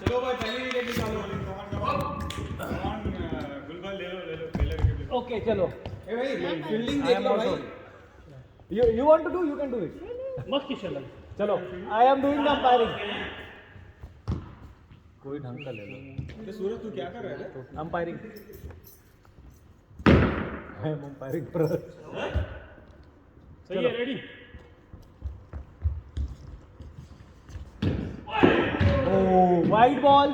चलो भाई पहली विकेट निकालो गुलगोल ले लो पहले विकेट ओके चलो ए भाई फील्डिंग देख लो भाई you want to do you can do it मत किशल चलो I am doing the umpiring कोई ढंग का ले लो तो सूरज तू क्या कर रहा है umpiring I am umpiring pro सही है रेडी ओ वाइड बॉल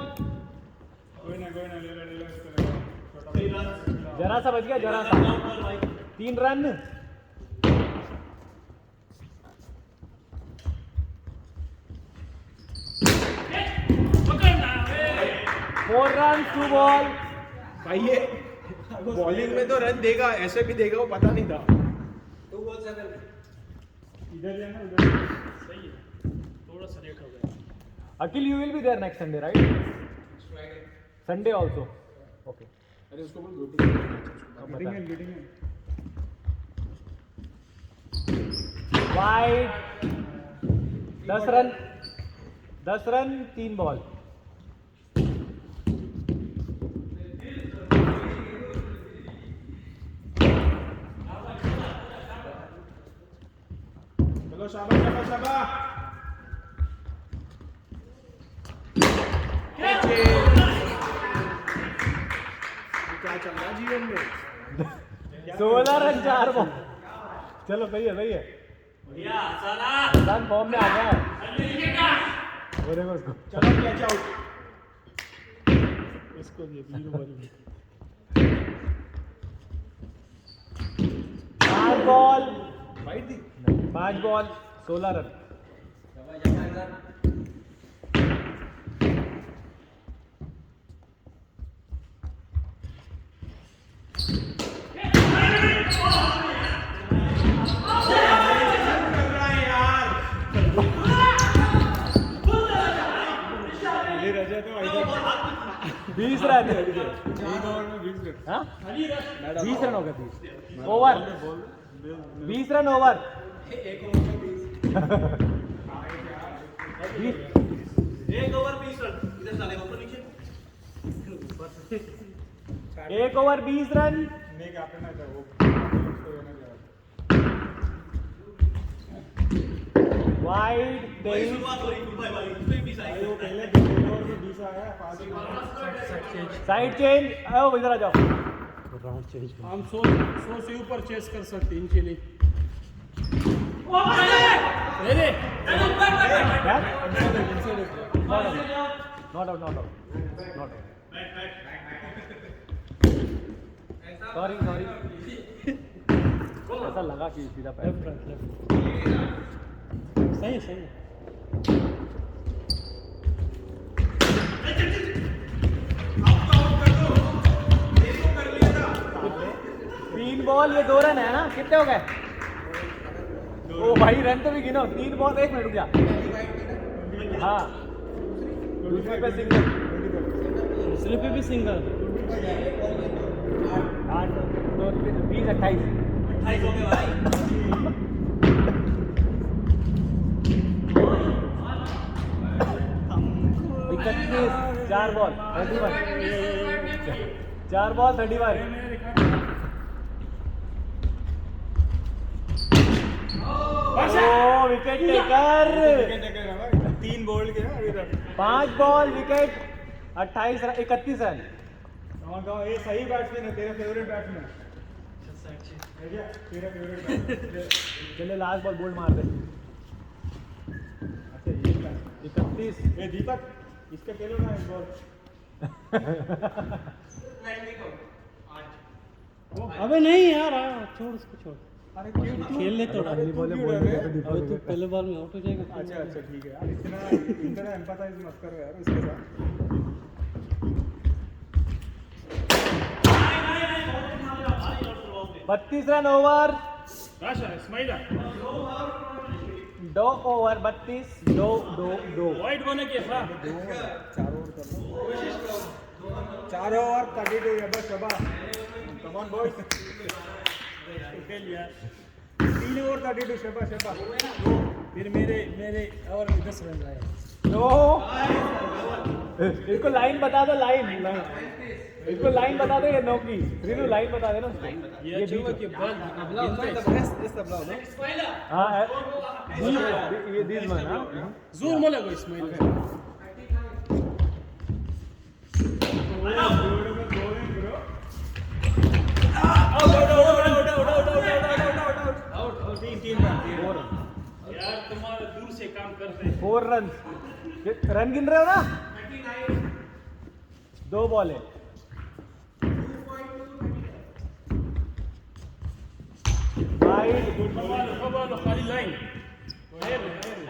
कोई ना ले लो इसको जरा सा बच गया जरा सा 3 रन पकड़ना 4 रन 2 बॉल भाई ये बॉलिंग में तो रन देगा ऐसे भी देगा वो पता नहीं था इधर जाना उधर सही है थोड़ा सा लेट हो गया Akhil you will be there next Sunday right Sunday also okay अरे उसको बोल मीटिंग है वाइड 10 रन 3 बॉल चलो शाबाश क्या चल रहा है जीवन में 16 रन 4 बॉल चलो सही है रन फॉर्म में आ गया है वो देखो उसको चलो कैच आउट इसको ये जीरो वाली 5 बॉल वाइट दी 5 बॉल 16 रन ये रजा तो इधर 20 रन एक ओवर में 20 रन हाँ 20 रन हो गए 20 ओवर 20 रन ओवर एक ओवर में 1 ओवर 20 रन नहीं क्या करना था वो वाइड 23 वो पहले 2 ओवर में 20 आया 5 साइड चेंज आओ इधर आ जाओ हम 100 से ऊपर चेस कर सकते हैं इनके लिए रेडी क्या नॉट आउट सॉरी ऐसा लगा कि सीधा पैर सही है 3 बॉल ये 2 रन है ना कितने हो गए ओ भाई रन तो भी गिनो 3 बॉल 1 मिनट रुक जा हाँ दूसरे पे सिंगल दूसरे पे भी सिंगल 8 2 20 28 हो गए भाई 31 4 बॉल 31 4 बॉल 31 ओ विकेट टेकर 3 बोल्ड के अभी तक 5 बॉल विकेट 28 रन 31 रन ये सही बैट्समैन है तेरा फेवरेट बैट्समैन तेरा फेवरेट बैट्समैन चले लास्ट बॉल बोल्ड मार दे अच्छा ये बैट्समैन 31 ये दीपक इसका खेलो ना एक बॉल अबे नहीं यार छोड़ उसको छोड़ अरे क्यों खेल ले तो अगली बॉल में बोल अबे तू पहले बॉल में आउट हो जाएगा अच्छा ठीक है यार इतना एम्पैथाइज मत करो यार उसके साथ 32 run over smile 2 over 32 2 white बने के हाँ 4 ओवर 32 है बस शबा कम ऑन बॉयज खेल यार 3 ओवर 32 शबा फिर मेरे और 10 रन आए दो इसको लाइन बता दो, लाइन इसको लाइन बता दो, ये नो की रिनू लाइन बता देना उसको। ये चुका कि बॉल हाँ ये दिस वन। हाँ जोर में लगो इस्माइल यार तुम्हारे दूर से काम करते हैं। 4 रन गिन रहे हो ना? 2 बॉल है। कबालो खाली लाइन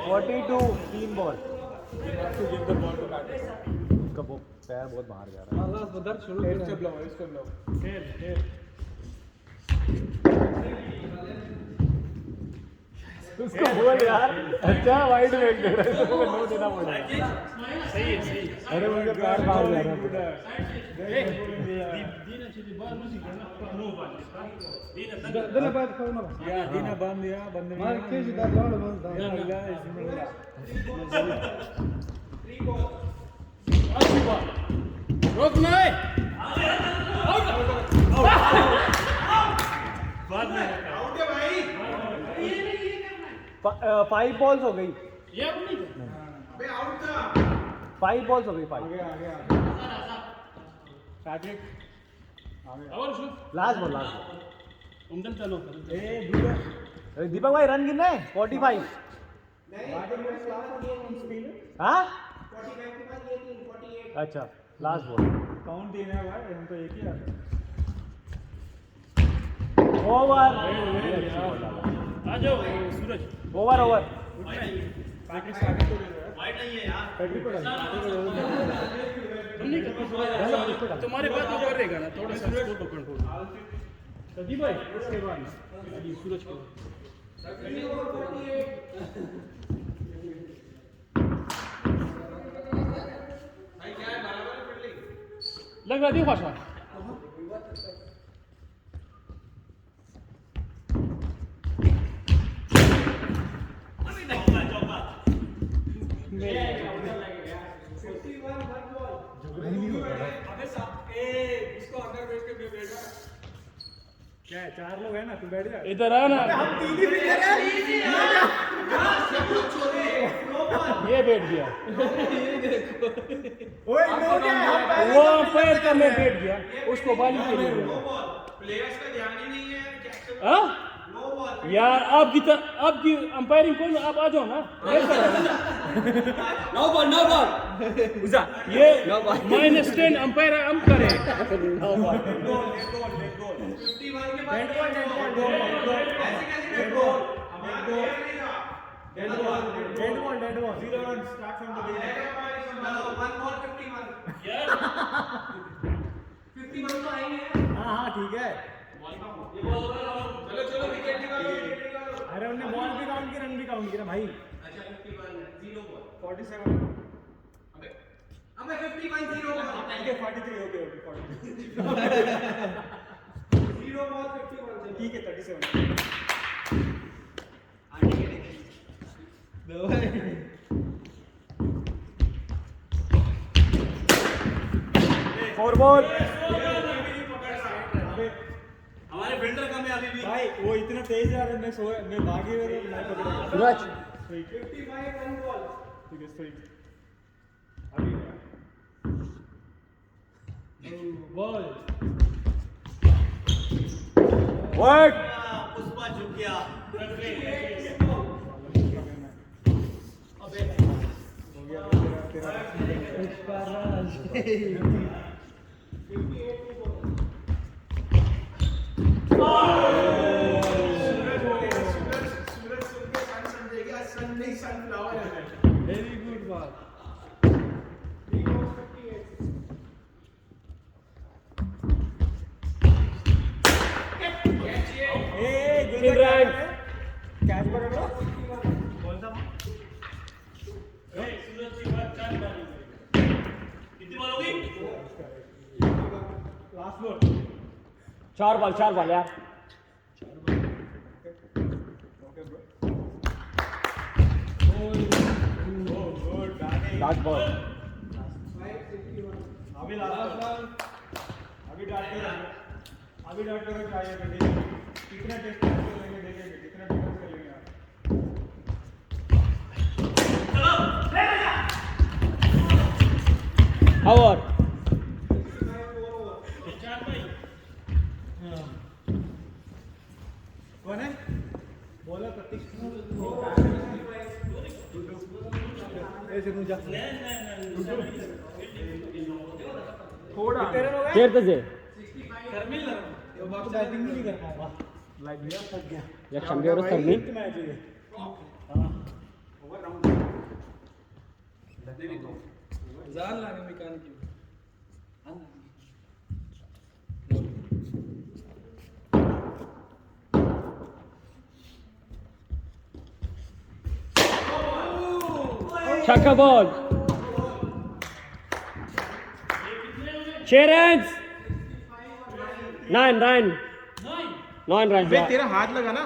42 3 बॉल। उसका वो पैर बहुत बाहर जा रहा है। उसको बोल यार, अच्छा वाइड में दे रहा है तो नो देना पड़ेगा। सही है सही। अरे उनका पैर बाहर जा रहा है। दीना चली बाहर मुझे करना नो बात दीना दला बात करो ना या दीना बांध दिया बंदे मार के सीधा लौड़ बंद रोक नहीं बाद में आउट है भाई। 5 बॉल्स हो गई। ये अब नहीं बे आउट था। 5 बॉल्स हो गई। 5 आगे सादिक और शो लास्ट बॉल लास्ट। उमदन चलो ए दूर दीपक भाई रन कितने? 45। हाँ 45 के बाद ये 48। अच्छा लास्ट बॉल। काउंट देना है भाई, हम तो एक ही आते ओवर आ जाओ सूरज ओवर ओवर। पैकेट आगे तो दे रहा है वाइड नहीं है यार पैकेट पर तुम नहीं कर तुम्हारे बात में कर रहेगा ना थोड़ा सा स्कोर को कंट्रोल सदी भाई उसके बाद अभी सूरज को लग रहा थी भाषा क्या है, 4 लोग हैं ना, तू बैठ जा। इधर आ ना ये बैठ गया वो अंपायर का मैं बैठ गया उसको बाली के लिए प्लेयर्स का ध्यान ही नहीं है यार, कैसे हाँ नो बॉल। यार आपकी अंपायरिंग कौन आप आ जाओ ना नो बॉल ये -10 अंपायर हम करे 51 के बाद ऐसे कैसे dead ball? Dead ball 0 run start from the beginning. 1 ball 51। यार 51 तो आएंगे। हाँ ठीक है। चलो विकेट निकालो। अरे उन्होंने बॉल भी काउंट किया, रन भी काउंट किया भाई। अच्छा 51 0 बॉल। 47 अबे 51 0 बॉल। ठीक है 43 ओके 0 बॉल 51 ठीक है 37 4 बॉल। हमारे फील्डर कम है अभी भी भाई वो इतना तेज जा रहा है, मैं भागे हुए मैं पकड़ा। सूरज 55 1 बॉल। ठीक है स्ट्राइक बॉल वर्क। पुष्पा झुक गया सूरज सुन के सन समझेगा, सन नहीं सनफ्लावर है। Very good ball. 3 balls 58। तीन रन। कैच पकड़ लो। सूरज की बात 4 बार कितनी बॉल होगी लास्ट बॉल 4 बॉल यार। लास्ट बॉल अभी लास्ट अभी डाट करो चाहिए कितने टेस्ट करेंगे देखेंगे कितने टेस्ट कर लेंगे आप और कौन है बोला प्रतीक ऐसे मुझे थोड़ा खेर तुझे बैटिंग नहीं कर पाऊंगा लाइक गया थक गया या शंभर सरनी मैच है जान लाने में कान की छक्का बॉल 6 रन 9 रन 9 रन बे तेरा हाथ लगा ना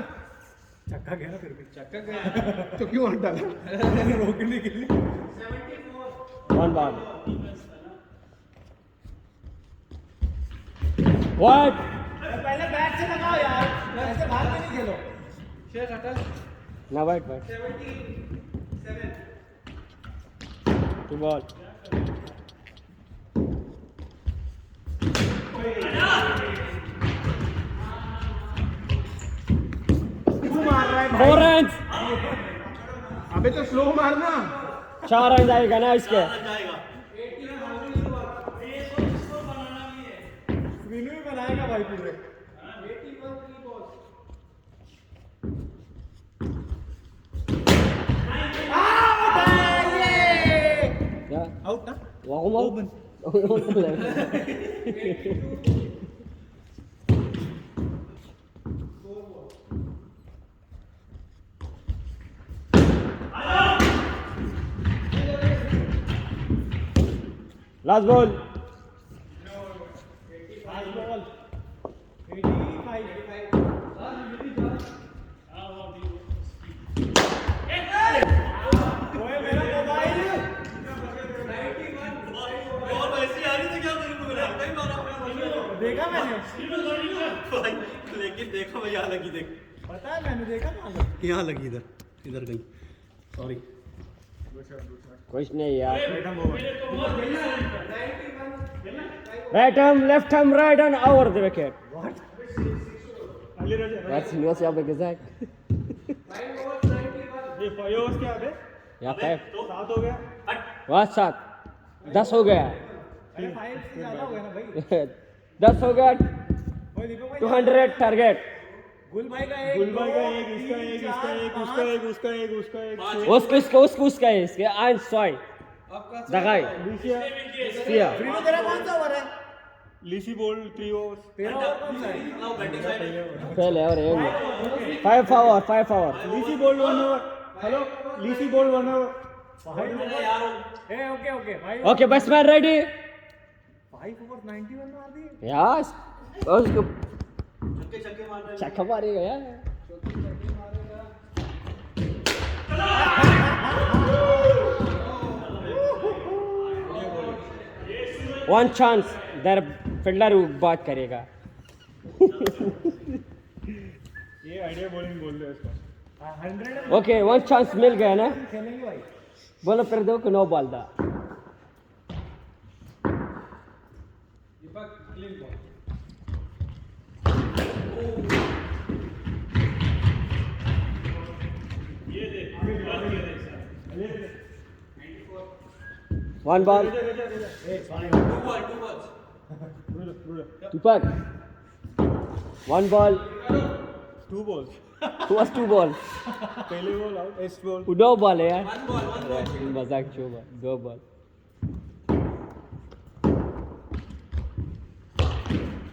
चक्का गया ना फिर भी चक्का गया तो क्यों हाथ डाला रोकने के लिए 1 ball what पहले बैट से लगाओ यार ऐसे भाग के नहीं खेलो शेख हटा now wait 2 ball क्यों मार रहा है 4 runs अबे तो स्लो मारना 4 रन आएगा ना इसके विनू ही बनाएगा भाई पूरे क्या आउट ना वार्म अप लास्ट बॉल देखा मैंने लेकिन देखो मैं यहाँ लगी देख पता है मैंने देखा ना यहाँ लगी इधर गई सॉरी कुछ नहीं यार right arm left arm right arm over the wicket That's was ja gesagt. ये 5 ओवर्स क्या है Ja, 5. 7 हो गया Was 7? 10 हो गया. अरे 5 से ज्यादा हो गया ना भाई 10 हो गया. ओए दीपक भाई 200 टारगेट. गुल भाई का एक इसका एक उसका एक उसका एक उसका एक उसका एक उसका है इसके 1 2 दगाई. Vier. फ्रीडो तेरा कौन सा ओवर है लीसी बॉल 3 ओवर्स तेरा ओवर कौन सा है पहले और एक 5 hour 5 hour. लीसी बॉल 1 ओवर हेलो लीसी बॉल 1 ओवर ए ओके ओके भाई Okay, batsman ready? 5 ओवर 91 मार दिए Yes. उसको छक्का मारेगा यार. One chance. देर फील्डर बात करेगा. ये आइडिया बॉलिंग बोल रहे हैं इसको 100 ओके 1 चांस मिल गया ना. खेलेंगे भाई बोलो फिर दो कि 9 बॉल दा. One ball. Tupak. One ball. 2 balls Who was 2 ball? पहले बॉल आउट एस्ट बॉल 2 ball है यार. मजाक छो ball 2 ball.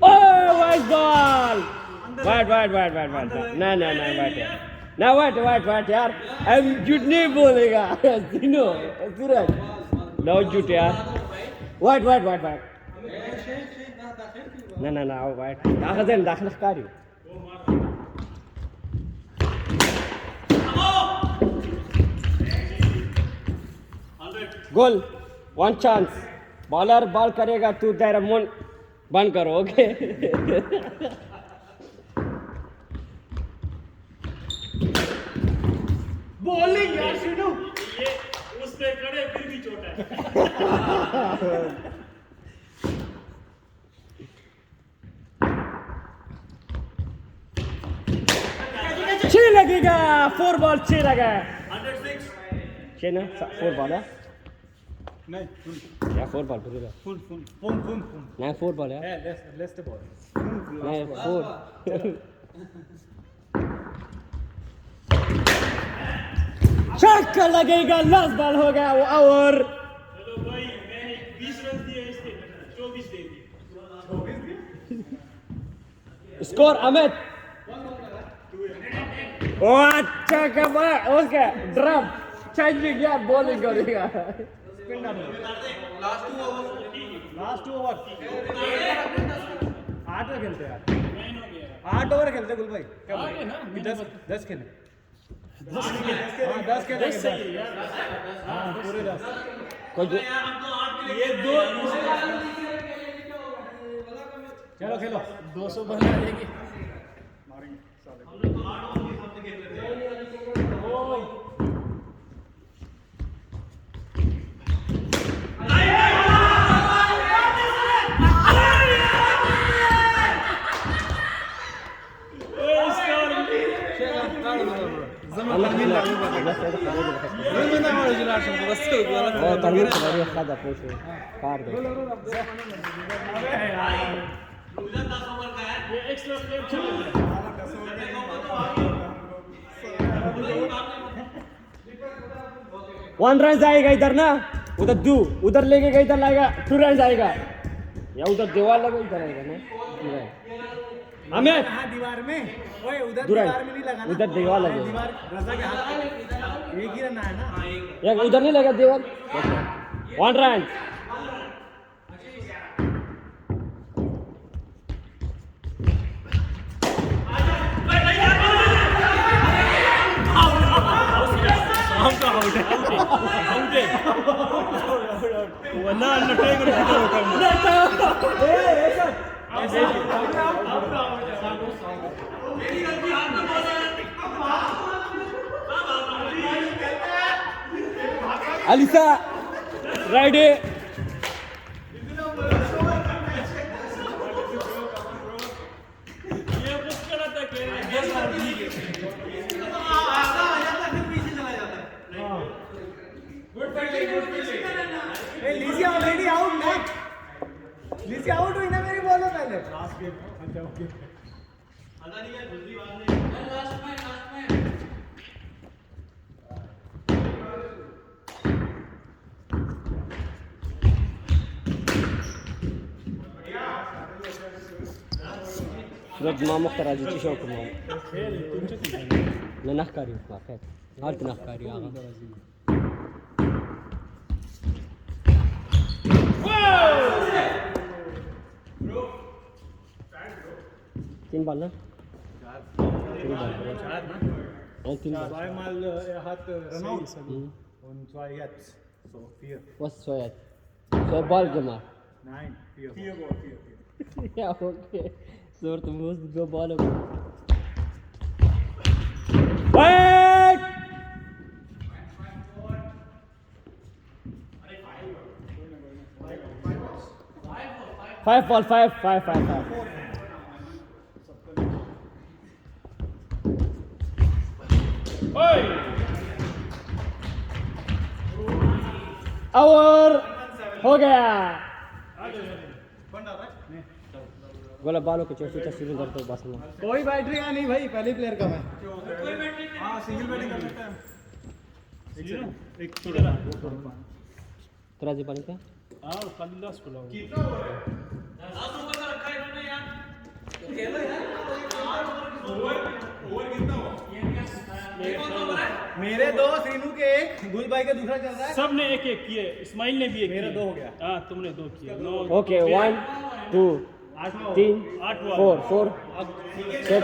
Oh, white ball. White. No, white यार. ना white यार. अब झूठ नहीं बोलेगा. सुनो सूरज. No झूठ यार. White. ना white. दाखिल कारी. Goal. 1 chance. बॉलर बॉल करेगा तू तेरा मुंह बंद करो ओके बॉलिंग यार सीनू ये उस पे खड़े फिर भी चोट है छह लगेगा 4 बॉल 6 लगा 106 छह ना 4 बॉल है नहीं फुल या 4 बॉल पूरा फुल नहीं 4 बॉल है लेस द बॉल नहीं 4 छक्का लगेगा लास्ट बॉल हो गया वो और चलो भाई मैंने 20 रन दिए इसके 24 दे दिए स्कोर अमित ओ अच्छा कमाल ओके ड्रम चेंजिंग यार बॉलिंग करेगा लास्ट 2 ओवर 8 ओवर खेलते यार 8 ओवर खेलते गुल भाई क्या बोले ना 10 खेले 10 खेले हाँ पूरे 10 कोई ये दो चलो खेलो 200 बना देंगे मारेंगे साले ये एक्स्ट्रा प्लेयर चल रहा वन रन जाएगा इधर ना उधर दू उधर लेके इधर लाएगा 2 रन जाएगा या उधर दीवार लगा इधर आएगा ना अमित हाँ दीवार में ओए उधर दूर है। दीवार में नहीं लगा ना उधर दीवार लगी। दीवार रजा के हाथ में एक ही रन आया ना या उधर नहीं लगा दीवार 1 रन वरना अंडरटेकर किधर होता अलिसा राइडे ये मुश्किल था कि लीजिए ऑलरेडी आउट ना लीजिए आउट हुई ना मेरी बॉल पहले लास्ट गेम अच्छा okay Rod ma muhtara ji tisho ko mo. Na nakari ko fet. Halt nakari aga. तीन बॉल ना तीन बॉल और तीन ball zweimal er hat run out und 2 jetzt so 4 was so jetzt so Ball gemacht nein 4 Ball 4 ja okay so du musst go Ball wait 5 ball 5 और हो गया गोला बालों के चौथी तस्वीर करते हो बस में कोई बैटरी का नहीं भाई पहले प्लेयर का मैं हाँ सिंगल बैटिंग कर सकता है एक थोड़ा तेरा जी पानी का हाँ खाली लास्ट को लाओ मेरे 2 सीनू के 1 गुल भाई का दूसरा चल रहा है सबने एक एक किए इस्माइल ने भी एक मेरा किया। 2 हो गया हाँ तुमने 2 किए no okay 1 2 3 4 6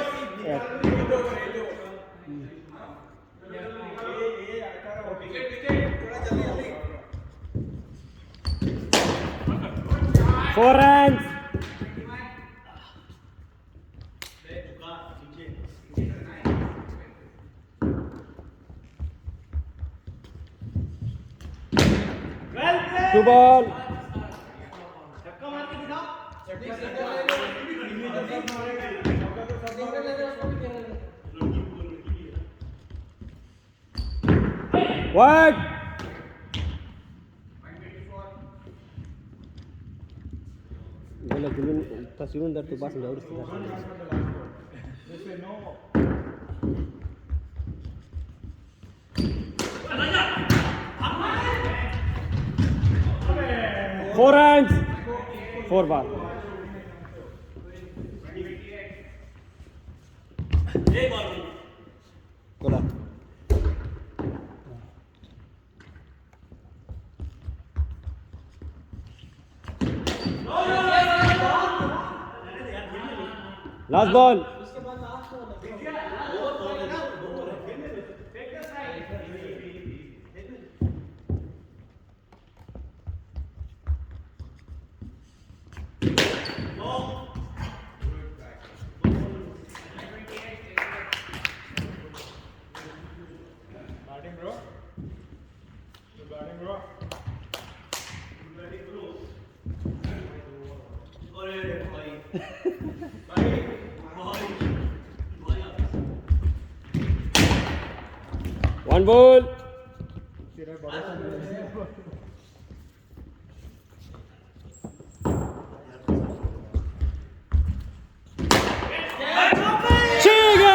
8 4 runs. Two ball. What? Bola dulu tasirun dar tu bas jauh sudah. Four runs. 4 ball. Bola. Last ball. Batting, bro. Good batting, bro. One ball. तेरा भरोसा नहीं है। Chiga.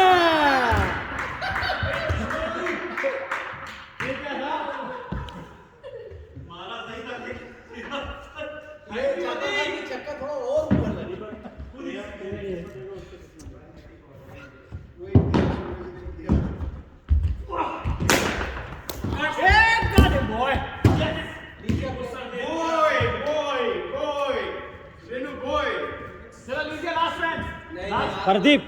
Pardeep.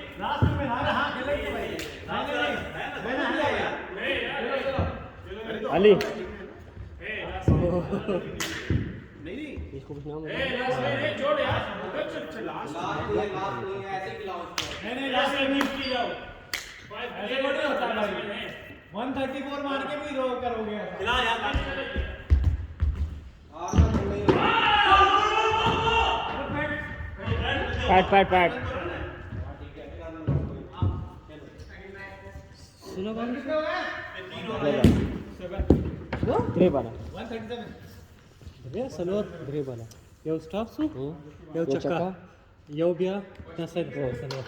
Ali. इसको कुछ नाम नहीं लास्ट में miss की जाओ ऐसे थोड़ी होता है 134 मार के भी रो करोगे ऐसा। खिला यार पैट सुनो बाबू 3 बाला 137 Salud, dribala. Eu stop su? Eu Eu chaka. chaka. Eu bia na side go salud.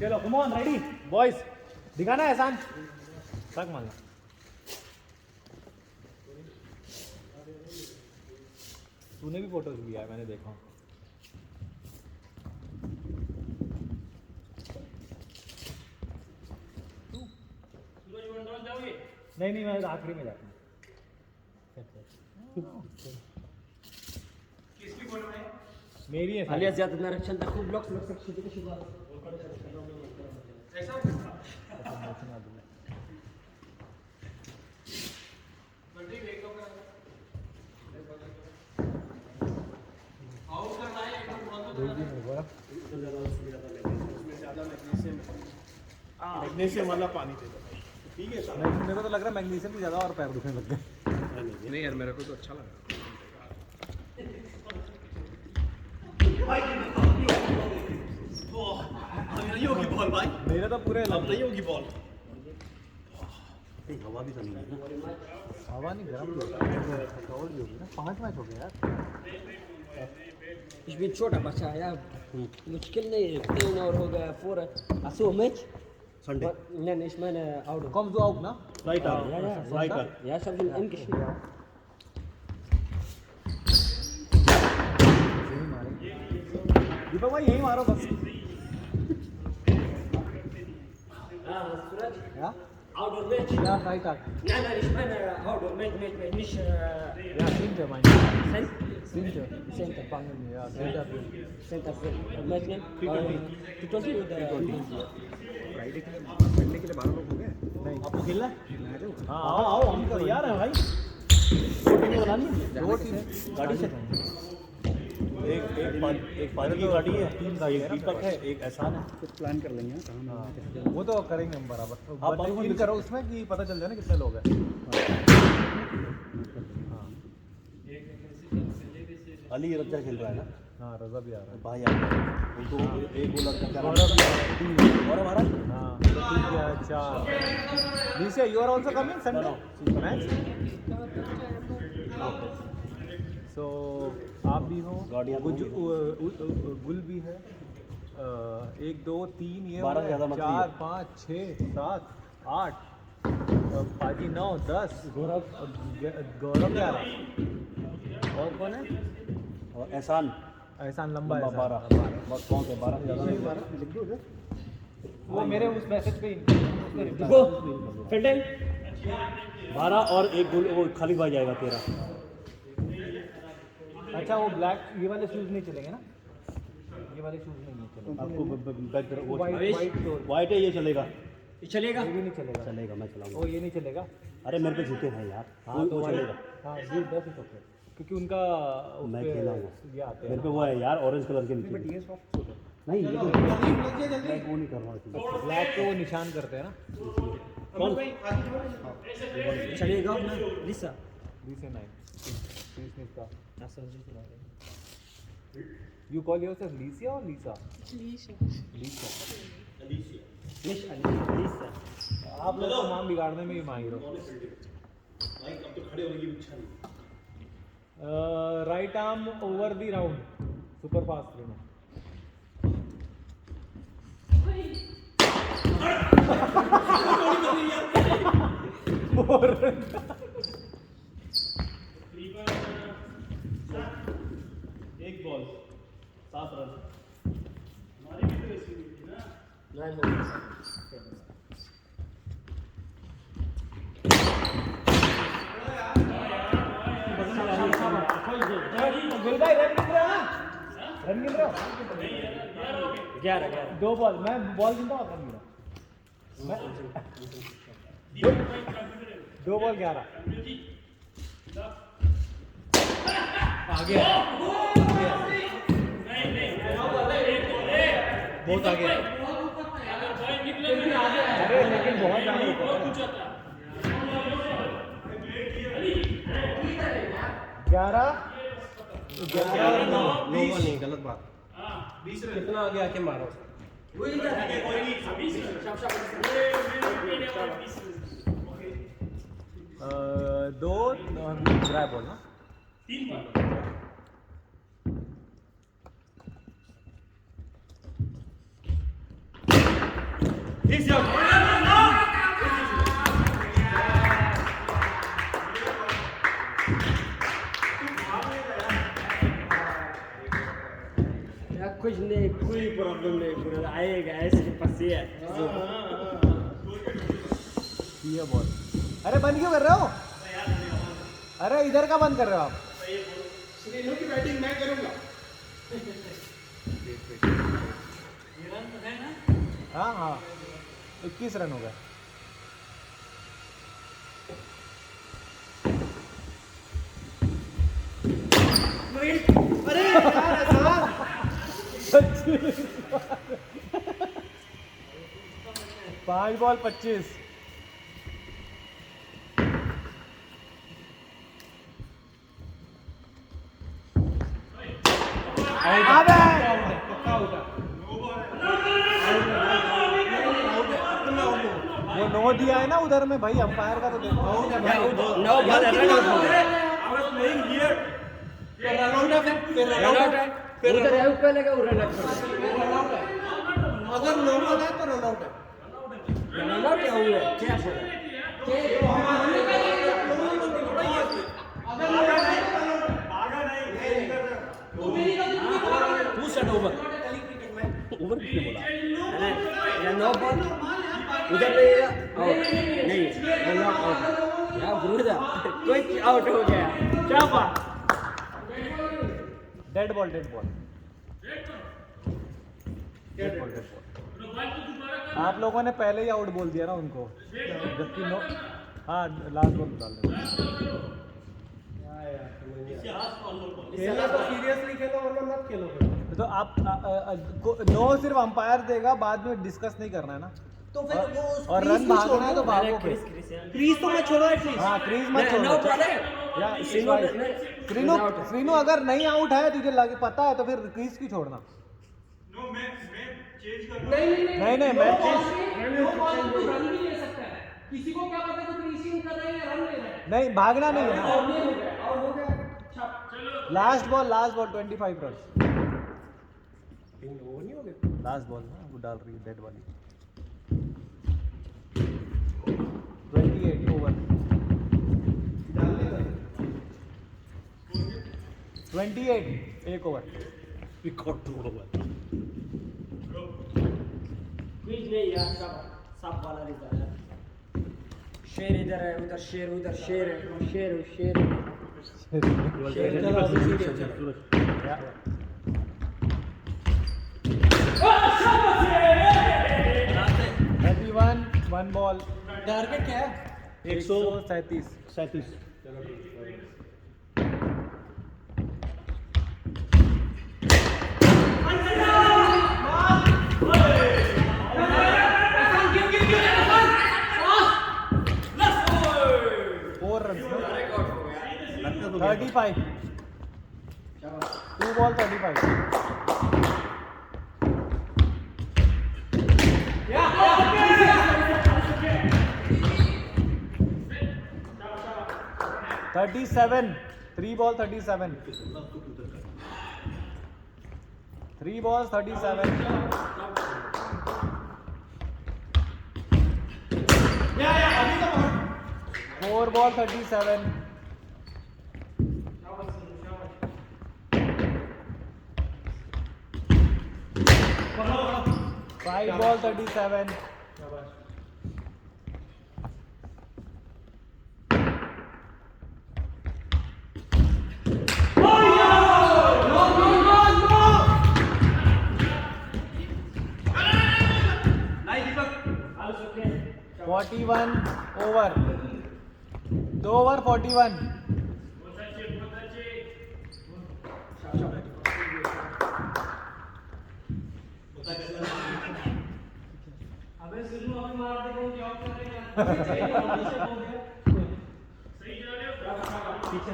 चलो come on ready boys दिखाना है एहसान तक मांगा तूने भी फोटोज लिया है मैंने देखा नहीं मैं आखिरी में जाता हूँ किसकी फोटो है मेरी है alias ज्यादा नरक्षण तक खूब ब्लॉक्स लग सकते हैं शुभ मैग्नीशियम वाला पानी दे दो ठीक है सर मेरे को तो लग रहा है मैग्नीशियम भी ज़्यादा और पैर दुखने लग गए नहीं यार मेरे को तो अच्छा लगा नहीं होगी बॉल भाई, मेरा तो पूरे अब नहीं होगी बॉल। हवा नहीं गर्म भी होता है, थकावट भी होगी ना। 5 मैच हो गए यार। Ich bin छोटा बच्चा है यार, मुश्किल नहीं है, 3 और हो गया 4 असो मैच Sunday. नहीं नहीं इसमें out Kommst du auch, ne? Freitag. Freitag. या सब दिन इनके दीपक भाई यही मारो बस। सूरज Ja? Outdoor match Ja, Freitag. nein nein ich meine outdoor match nicht Ja, Center meine ich. Center Center fangen wir, ja. Center April. Center match name T20 Friday के लिए संडे के लिए 12 लोग हो गए। नहीं। आपको खेलना है? हाँ, आओ आओ, हम तैयार हैं भाई। दो टीम गाड़ी से एक पानी की गाड़ी है, तीन गाड़ी है एक ना। दीपक है, एक एहसान है। कुछ प्लान कर लेंगे हाँ, वो तो करेंगे हम बराबर। आप बट टीम इन करो उसमें कि पता चल जाए ना कितने लोग हैं। अली रज्जा खेल रहा है ना, हाँ, रजा भी आ रहा है। भाई आ गया उनको एक गोल लड़का क्या गौरव भी आ रहा है। और हमारा हाँ, तो ठीक है, अच्छा। Lisa, you are also coming Sunday? Match? Okay. So, आप भी हो, गाड़ियाँ गुल भी है। 1 2 3 ये 12 ज़्यादा मत 4 5 6 7 8 पाजी 9 10 गौरव क्या रहा? और कौन है? और एहसान एहसान लंबा है। 12 बस कौन से 12 ज़्यादा नहीं, लिख दो उधर। वो मेरे उस मैसेज पे गो फेंडे 12 और एक गोल वो खाली भाई जाएगा 13। अच्छा, वो ब्लैक ये वाले शूज नहीं चलेंगे ना? ये वाले शूज नहीं चलेंगे। आपको वो वाइट तो वाइट है, ये चलेगा चलेगा ये भी नहीं चलेगा। चलेगा मैं चलाऊंगा। ओ, ये नहीं चलेगा। अरे मेरे पे जूते हैं यार, हाँ, वो तो चलेगा। हाँ, ये 10 ही ओके, क्योंकि उनका मैं उस पे खेलाऊंगा। ये आते मेरे हैं। पे वो है यार ऑरेंज कलर के नीचे। ये सॉफ्ट सूट है। नहीं ये तो मैं वो नहीं कर रहा हूँ। ब्लैक को वो निशान करते हैं ना। कौन चलेगा अपना लिसा This is nice. You call yourself Lisa or Lisa? Lisa. नहीं लिसा आप लोग तो नाम बिगाड़ने में ही माहिर हो। Right arm over the round, super fast लेना। एक बॉल 7 रन। नहीं हो गिल भाई रन गिल रहा है, रन गिल रहा। 11 2 बॉल, मैं बॉल गिनता हूँ, रन गिरा मैं। 2 बॉल 11 आगे बहुत आगे। अरे लेकिन बहुत आगे ऊपर है। 11 नहीं गलत बात। कितना आगे आके मारो दो ड्राई बॉल ना। 3 कुछ नहीं, कोई प्रॉब्लम नहीं, पूरा आएगा ऐसे पास है। ये बॉल, अरे बंद क्यों कर रहे हो? अरे इधर का बंद कर रहे हो आप? श्रीनु की बैटिंग मैं करूंगा। हाँ हाँ, 21 रन हो गए। अरे यार ऐसा 5 बॉल 25। अबे नो दिया है ना उधर में भाई, अंपायर का तो देखो। नो बॉल है, रन आउट हो गया। I was playing here. फिर run out है, फिर रन आउट है, उधर है पहले का रन आउट कर दिया। अगर नो बॉल है तो रन आउट है। रन आउट क्या हुआ? क्या बोला? Who said over? Over किसने बोला? या नो बॉल उधर पे आउट नहीं, रन आउट। या गुरुदा कोई आउट हो गया, क्या बात? Dead ball, dead ball. आप लोगों ने पहले ही आउट बोल दिया ना उनको, जबकि नो। हाँ लास्ट बॉल डाल दो। खेलना तो सीरियसली खेलो वरना मत खेलो। तो आप नो सिर्फ अंपायर देगा, बाद में डिस्कस नहीं करना है ना। तो फिर वो और रन भागना है तो भागो। क्रीज तो मत छोड़ो एटलीस्ट। हाँ क्रीज मत रन आउट छोड़ो। वाले या श्रीनु श्रीनु अगर नहीं आउट है, तुझे लगे पता है, तो फिर क्रीज की छोड़ना। नहीं नहीं मैं किसी को क्या पता कि क्रीजिंग कर रहे हैं या रन ले रहे हैं। नहीं, भागना नहीं है ना। और हो गया। Last ball 25 run. Last ball ना वो डाल रही है डेड वाली। 28 ओवर। 28 एक ओवर। क्विज नहीं यार, सब वाला रहता है। शेर इधर है, उधर शेर, उधर शेर है, शेर शेर वन बॉल। टारगेट क्या है? 137। Four run 35। 2 ball 35। $37, 3 ball 37। 3 balls 37। 4 ball 37। 5 ball 37। 41 over। 2 over 41। अबे सिर्फ अभी मार दे को जॉब करेगा। पीछे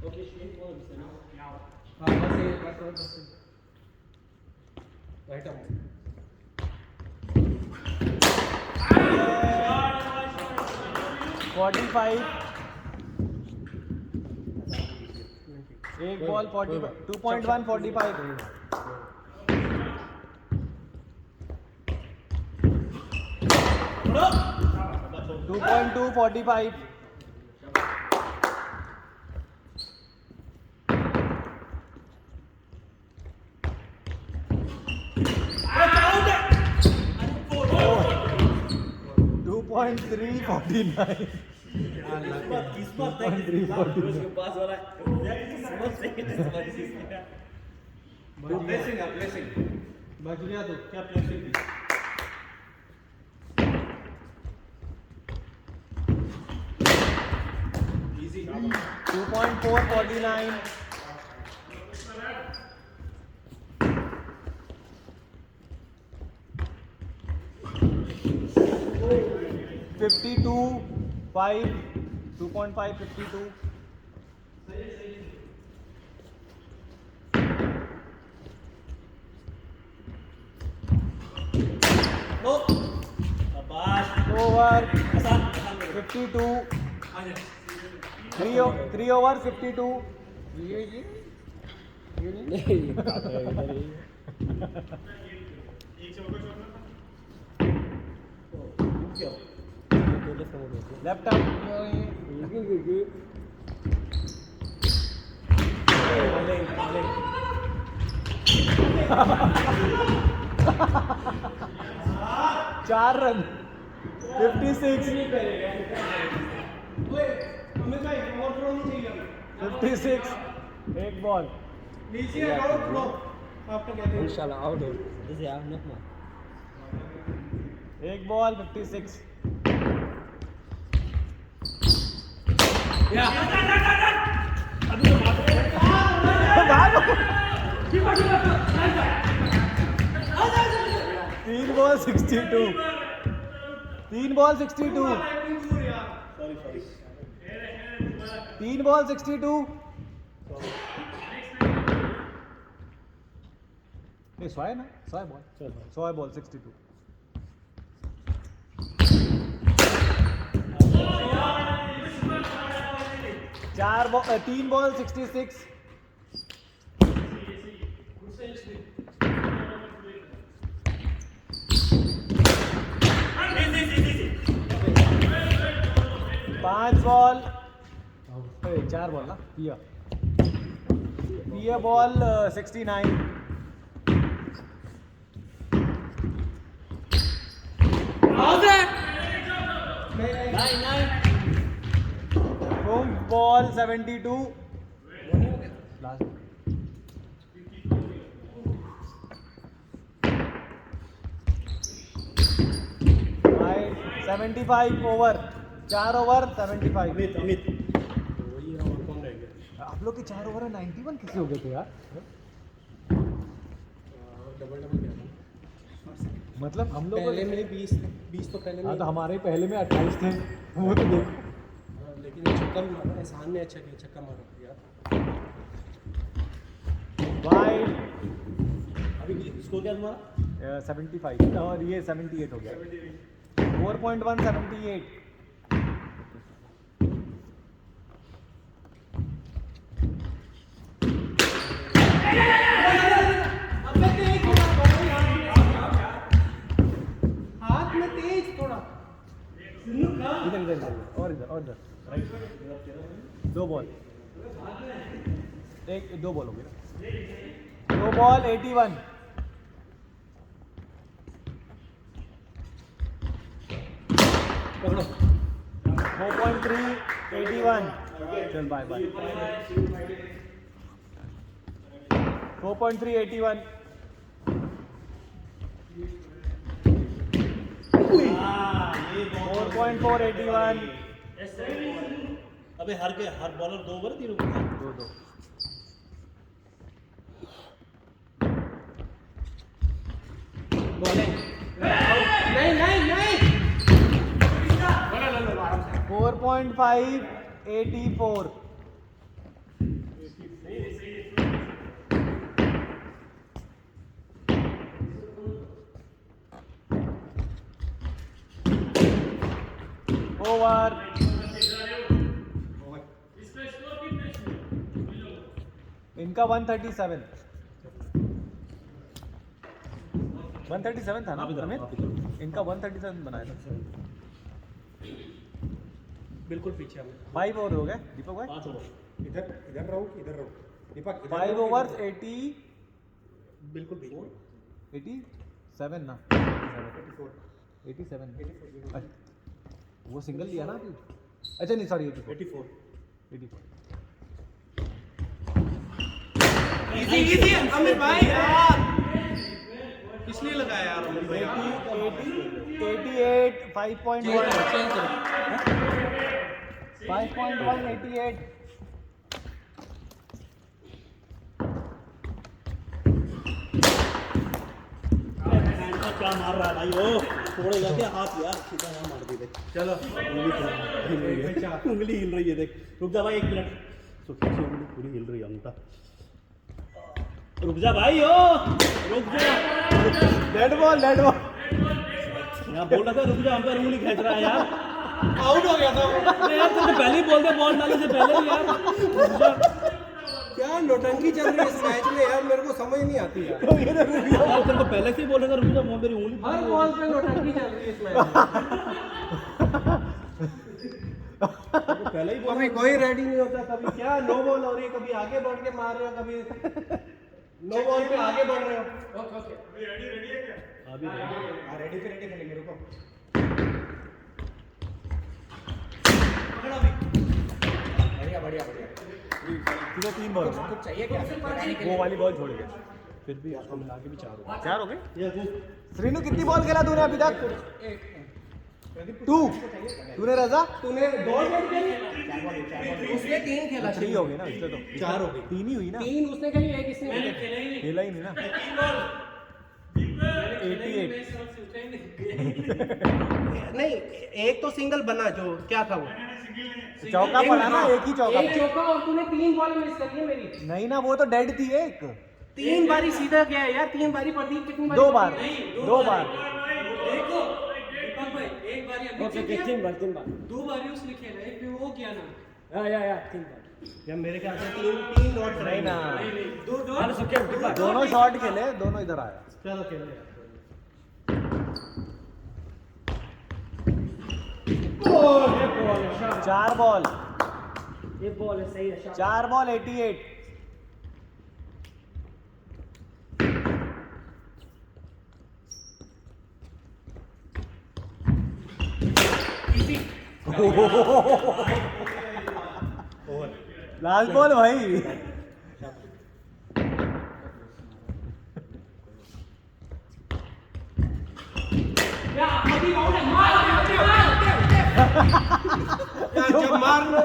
ओके स्ट्रेट बॉल से ना। हां बस राइट अप। 45। एक बॉल 45। 2.1 45। 2.2 45। 2.3 49। किस्मत है उसके पास वाला समझ से ब्लेसिंग है, ब्लेसिंग। बजरिया तो क्या प्लेसिंग थी। इजी। 2.4 49। 52 5। 2.5 52। नो शाबाश। 52. 3 overs 52. Left arm. 4 रन 56. 56. एक बॉल. इंशाल्लाह आउट हो जैसे आप न एक बॉल 56. तीन बॉल 62. 3 बॉल 62. 3 बॉल 62. ये 100 है ना? 100 बॉल. 100 बॉल 62. तीन बॉल 66. पांच बॉल 4 बॉल ना पिया ball 69. Ball 72. Last 75 over. 4 over 75. Amit आप लोग के 4 ओवर 91 कैसे हो गए थे यार? मतलब हम लोग पहले में 20 तो पहले में. हाँ तो हमारे पहले में 28 थे. वो तो देखो. लेकिन ये छक्का भी मारा, एहसान ने अच्छा किया, छक्का मारा यार. वाइड. अभी स्कोर क्या तुम्हारा? 75 और ये 78 हो गया. 4.1 78. हाथ में तेज थोड़ा. इधर इधर इधर और इधर राइट. 2 बॉल. दो बॉल हो गए. 2 बॉल 81. पकड़ो. 4.3 81. चल बाय बाय. 4.3 81. 4.4 81. अबे हर बॉलर 2 ओवर 3 ओवर. 2 4.5 84. ओवर. इनका 137. 137 था ना अमित? इनका 137 बनाया था. बिल्कुल पीछे. 5 ओवर हो गए दीपक भाई. 5 ओवर. इधर रहो दीपक. 5 ओवर्स 80. बिल्कुल पीछे. 87 ना. 87. वो सिंगल लिया ना अभी. अच्छा नहीं सॉरी 84. 84. इजी अमित भाई यार. इसलिए लगाया यार अमित भाई. 88 5.1 5.1 88. क्या मार रहा है भाई वो. तोड़ेगा क्या हाथ यार. सीधा यहाँ मार दी देख. चलो उंगली हिल रही है देख. रुक जा भाई 1 मिनट. उंगली पूरी हिल रही है अंगूठा. रुक जा भाई. ओ रुक जा. Dead ball. मैं बोल रहा था रुक जा. अंपायर उंगली खींच रहा है यार. आउट हो गया था वो। यार तुमने पहले ही बोल दिया बॉल डालने से पहले ही यार। क्या नौटंकी चल रही है इस मैच में यार, मेरे को समझ नहीं आती यार। यार तेरे को पहले से ही बोल रहा था रुक जा, मेरी उंगली हर बॉल पे नौटंकी चल रही है इस मैच में। पहले ही कभी कोई रेडी नहीं होता, कभी क्या नो बॉल हो रही है, कभी आगे बढ़ के मार रहे हो, कभी नो बॉल पे आगे बढ़ रहे हो। ओके रेडी है क्या? अभी रेडी पे रेडी खेलेंगे, रुको। बढ़िया बढ़िया बढ़िया। तुझे 3 बॉल कुछ चाहिए क्या? वो वाली बॉल छोड़ के फिर भी आपको मिला के भी 4 हो 4 हो गए। श्रीनु कितनी बॉल खेला तूने अभी तक? 2 तूने रजा तूने 2 गेम खेली, उसने 3 खेला। 3 हो गए ना, इसलिए तो 4 हो गई। 3 ही हुई ना, 3 उसने खेली, 1 इसने खेली। खेला ही नहीं ना। 88 नहीं, एक तो सिंगल बना, जो क्या था वो चौका पड़ा ना, एक ही चौका एक चौका, और तूने 3 बॉल मिस कर ली मेरी। नहीं ना, वो तो डेड थी एक। 3 बारी सीधा गया है यार, 3 बारी प्रदीप कितनी बारी? 2 बार 2 बार देखो दीपक भाई, एक बारी अभी ओके किया, 3 बार 3 बार 2 बारी उसने खेला, एक पे वो किया ना। या 3 बार या मेरे ख्याल से 3 नॉट नहीं ना, दो अरे सुके दोनों शॉट खेले, दोनों इधर आया। चलो खेल ले। 4 बॉल ये बॉल है सही है 4 बॉल 88। लास्ट बॉल भाई। जब मार लो।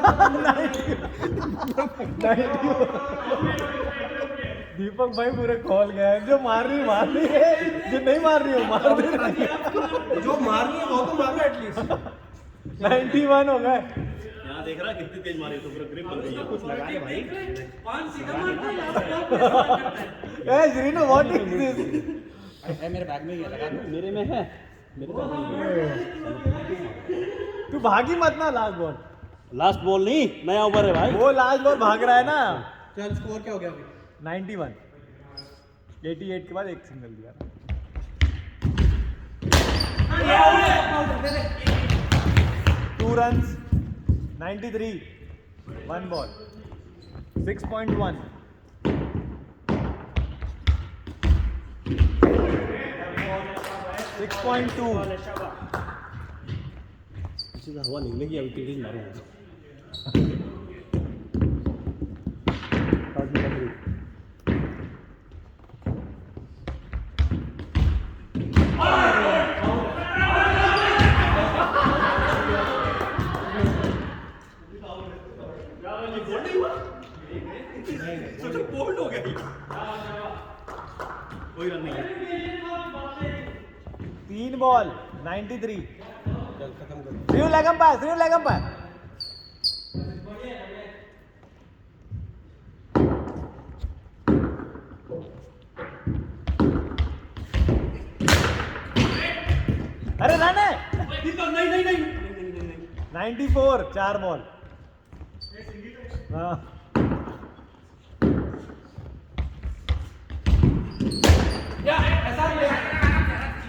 दीपक भाई पूरे खोल गए, जो मार रही है, जो नहीं मार रही हो मार दे रही है। जो मारनी है वो तो मारो एटलीस्ट। 91 हो गए। यहाँ देख रहा कितनी तेज मारी तो पूरा ग्रिप बन गई है। कुछ लगा दे भाई, 5 सीधा मारता है, ए श्रीनु, व्हाट इज दिस? मेरे बैग में ही है, लगा दो। मेरे में है, मेरे पास तू भागी मत ना लास्ट बॉल। लास्ट बॉल नहीं, नया ओवर है भाई। वो लास्ट बॉल भाग रहा है ना। चल स्कोर क्या हो गया अभी? 91 88 के बाद एक सिंगल दिया। 2 runs 93 1 ball 6.1 6.2 सीधा हवा निकलेगी अभी तेज मारूंगा। बोल्ड हो गया, कोई रन नहीं है। 3 ball 93 चल खत्म कर। Srinu leg umpire, Srinu leg umpire. अरे रन है। नहीं 94 4 बॉल। हाँ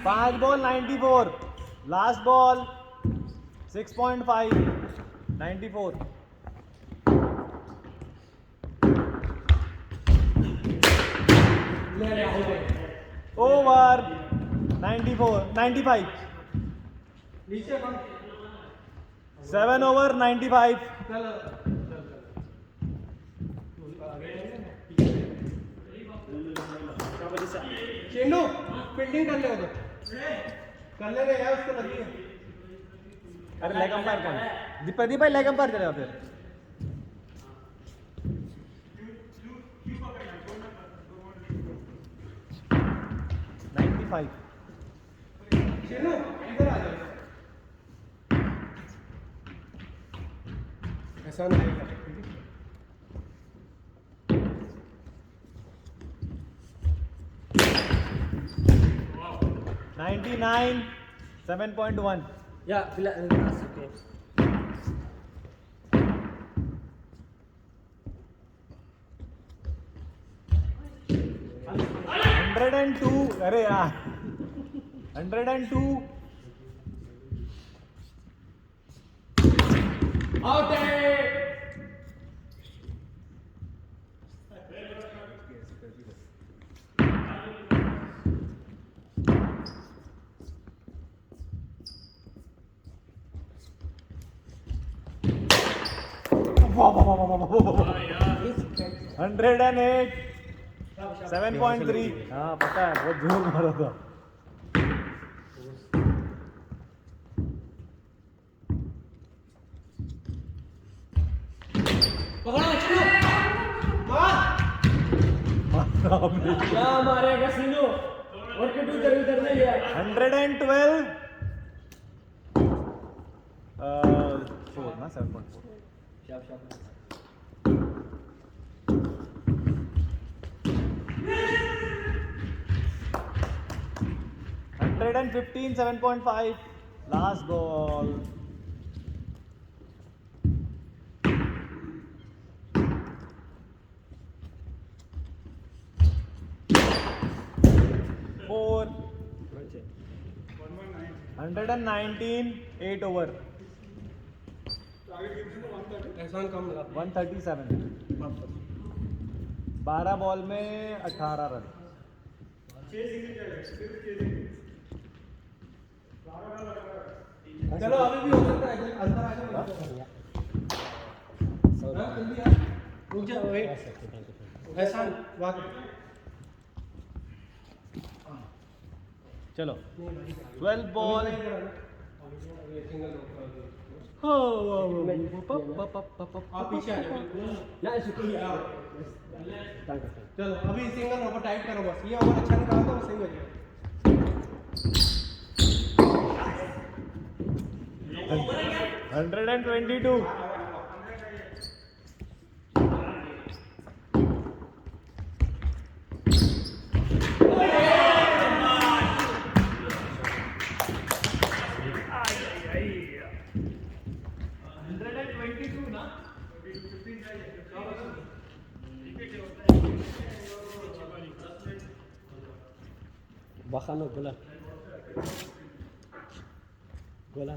5 बॉल 94 लास्ट बॉल 6.5 94 ओवर 94 95 नीचे कौन? 7 ओवर 95 चल चेंडू फील्डिंग कर ले उधर, कर ले रे यार, उसको लगी है। अरे लेग अंपायर कौन है? प्रदीप भाई लेग अंपायर चलेगा फिर। चेंडू इधर आ जाओ। ऐसा नहीं है। 99 7.1 या फिलहाल 102. अरे यार 102. आउट है। वाह वाह वाह वाह वाह 108. 7.3. हाँ पता है बहुत जोर मारा था. क्या मारेगा सीनो और किटू उधर नहीं है। 112. 4 ना 7.4. शाबाश शाबाश। 115. 7.5. Last ball. Four. 119. 8 over. एहसान कम लगा 137. 12 बॉल में 18 रन. चलो अभी भी हो सकता है अंदर आ जाओ जल्दी आ रुक जाओ एहसान वाह चलो 12 बॉल. आप पीछे आ जाओ ना शुक्रिया। चलो अभी सिंगल ओवर टाइट करो बस ये ओवर अच्छा निकाल दो सही हो जाएगा 122. Bakano gola. Gola.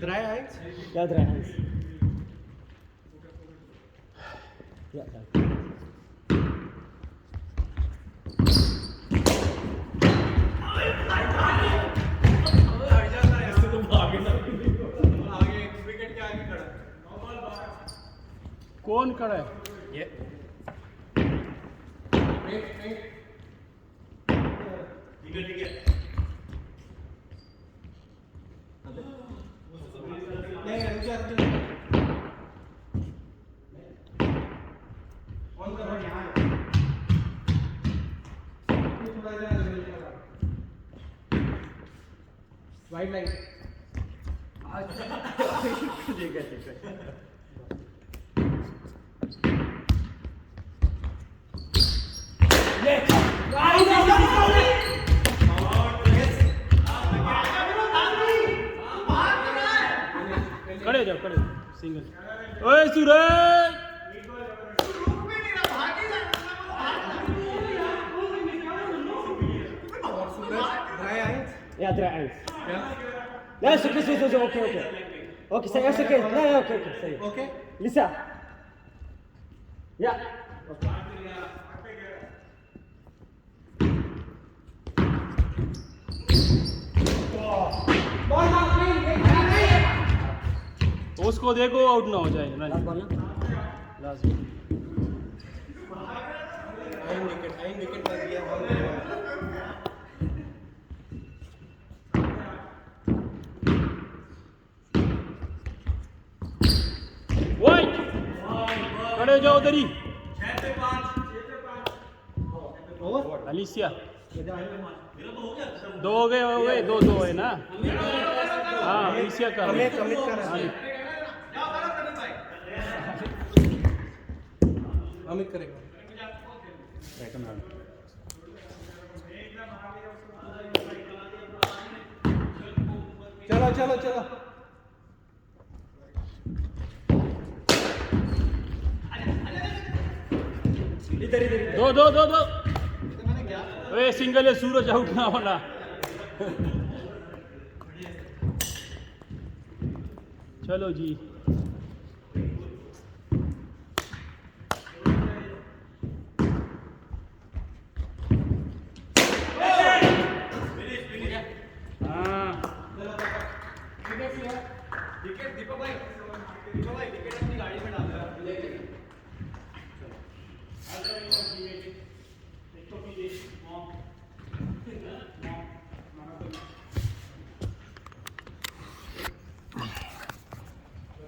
Dry eyes क्या रहा है? क्या था? आगे विकेट के आगे खड़ा कौन खड़ा है ये ठीक है नहीं रुक जा ऑन करो यहां थोड़ा इधर वाइड लाइन ठीक है ठीक है। खड़े हो जाओ खड़े सिंगल ओए सूरज dry eyes Ja, 3-1. Ja, is oké, oké, oké. Oké, zeg eerst oké. Nee, oké, oké, zeg. Okay Lisa. Ja. उसको देखो आउट ना हो जाए Laat ballen. लास्ट आइन विकेट कर दिया वाइट खड़े हो जाओ उधर ही ओवर अलीसिया दो हो गए दो है ना हाँ अलीसिया का कमिट कर रहा है अमित करेगा चलो चलो चलो दो दो दो दो ए सिंगल है सूरज आउट ना होना चलो जी हाँ विकेट दीपक भाई विकेट अपनी गाड़ी में डाल दो।